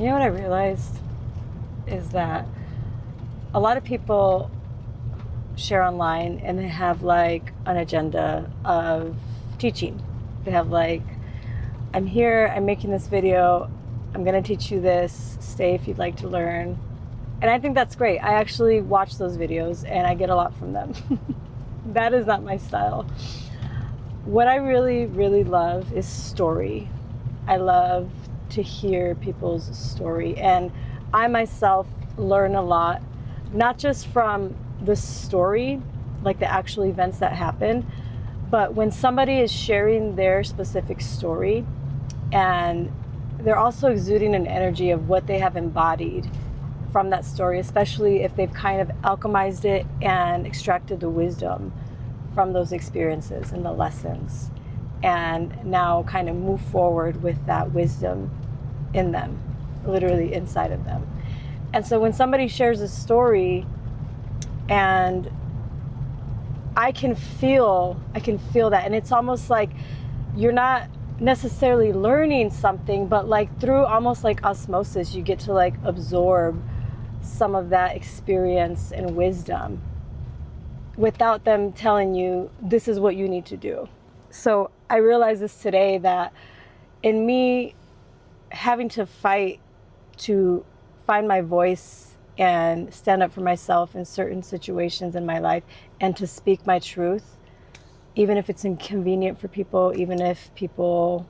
You know what I realized is that a lot of people share online and they have like an agenda of teaching. They have like, I'm here, I'm making this video, I'm gonna teach you this, stay if you'd like to learn. And I think that's great. I actually watch those videos and I get a lot from them. That is not my style. What I really, really love is story. I love to hear people's story. And I myself learn a lot, not just from the story, like the actual events that happen, but when somebody is sharing their specific story and they're also exuding an energy of what they have embodied from that story, especially if they've kind of alchemized it and extracted the wisdom from those experiences and the lessons, and now kind of move forward with that wisdom in them, literally inside of them. And so when somebody shares a story and I can feel that, and it's almost like you're not necessarily learning something, but like through almost like osmosis, you get to like absorb some of that experience and wisdom without them telling you this is what you need to do. So I realized this today, that in me having to fight to find my voice and stand up for myself in certain situations in my life and to speak my truth, even if it's inconvenient for people, even if people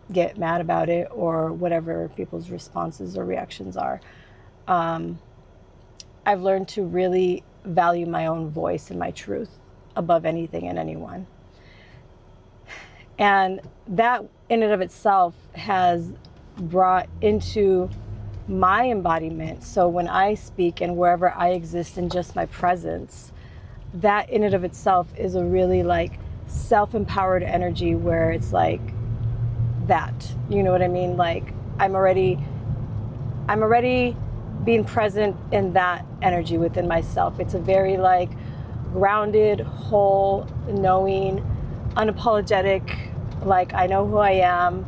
get mad about it or whatever people's responses or reactions are. I've learned to really value my own voice and my truth above anything and anyone. And that in and of itself has brought into my embodiment. So when I speak and wherever I exist in just my presence, that in and of itself is a really like self-empowered energy where it's like that, you know what I mean? Like I'm already being present in that energy within myself. It's a very like grounded, whole, knowing, unapologetic, like I know who I am.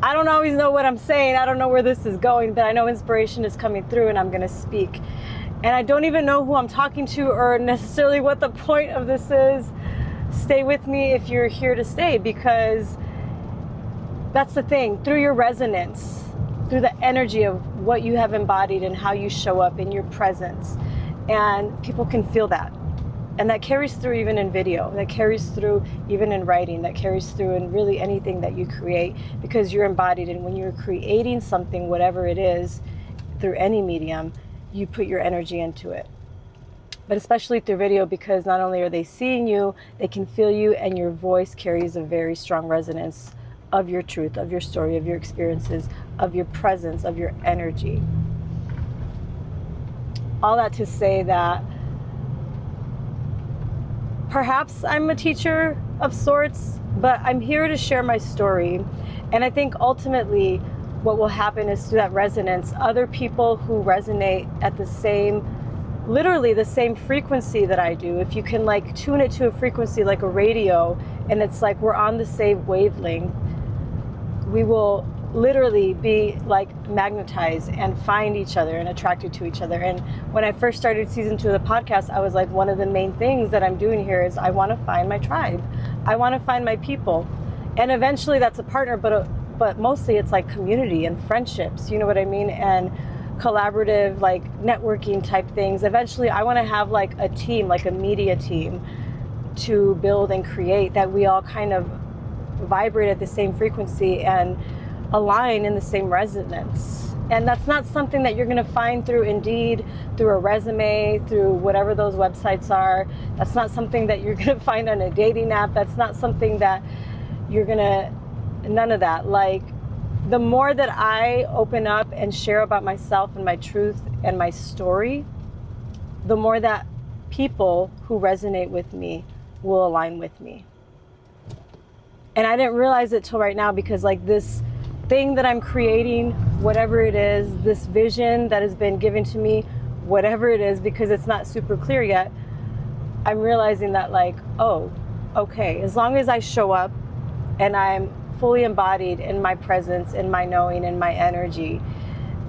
I don't always know what I'm saying. I don't know where this is going, but I know inspiration is coming through and I'm gonna speak. And I don't even know who I'm talking to or necessarily what the point of this is. Stay with me if you're here to stay, because that's the thing. Through your resonance, through the energy of what you have embodied and how you show up in your presence, and people can feel that. And that carries through even in video, that carries through even in writing, that carries through in really anything that you create, because you're embodied. And when you're creating something, whatever it is, through any medium, you put your energy into it. But especially through video, because not only are they seeing you, they can feel you, and your voice carries a very strong resonance of your truth, of your story, of your experiences, of your presence, of your energy. All that to say that perhaps I'm a teacher of sorts, but I'm here to share my story. And I think ultimately what will happen is through that resonance, other people who resonate at the same, literally the same frequency that I do, if you can like tune it to a frequency like a radio, and it's like we're on the same wavelength, we will literally be like magnetized and find each other and attracted to each other. And when I first started season 2 of the podcast, I was like, one of the main things that I'm doing here is I want to find my tribe. I want to find my people. And eventually that's a partner, but mostly it's like community and friendships, you know what I mean? And collaborative, like networking type things. Eventually I want to have like a team, like a media team to build and create, that we all kind of vibrate at the same frequency and align in the same resonance. And that's not something that you're going to find through Indeed, through a resume, through whatever those websites are. That's not something that you're going to find on a dating app. That's not something that you're going to, none of that. Like, the more that I open up and share about myself and my truth and my story, the more that people who resonate with me will align with me. And I didn't realize it till right now, because like this thing that I'm creating, whatever it is, this vision that has been given to me, whatever it is, because it's not super clear yet, I'm realizing that like, oh, okay, as long as I show up and I'm fully embodied in my presence, in my knowing, in my energy,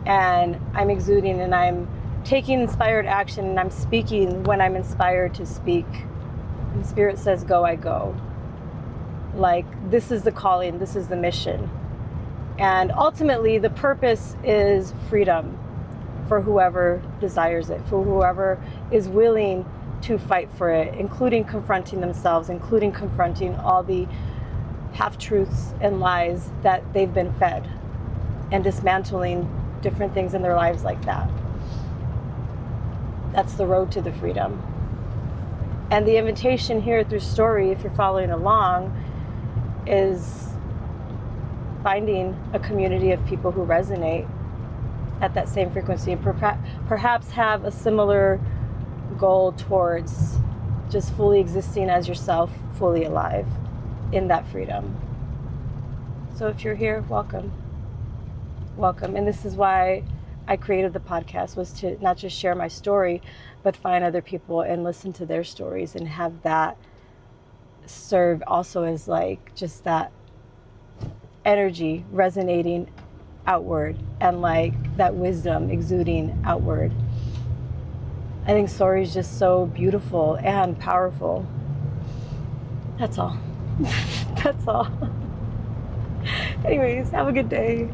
and I'm exuding and I'm taking inspired action and I'm speaking when I'm inspired to speak. And Spirit says, go, I go. Like, this is the calling, this is the mission. And ultimately, the purpose is freedom for whoever desires it, for whoever is willing to fight for it, including confronting themselves, including confronting all the half-truths and lies that they've been fed, and dismantling different things in their lives like that. That's the road to the freedom. And the invitation here through story, if you're following along, is finding a community of people who resonate at that same frequency, and perhaps have a similar goal towards just fully existing as yourself, fully alive in that freedom. So if you're here, welcome. Welcome. And this is why I created the podcast, was to not just share my story, but find other people and listen to their stories and have that serve also as like just that energy resonating outward and like that wisdom exuding outward. I think story is just so beautiful and powerful. That's all. That's all. Anyways, have a good day.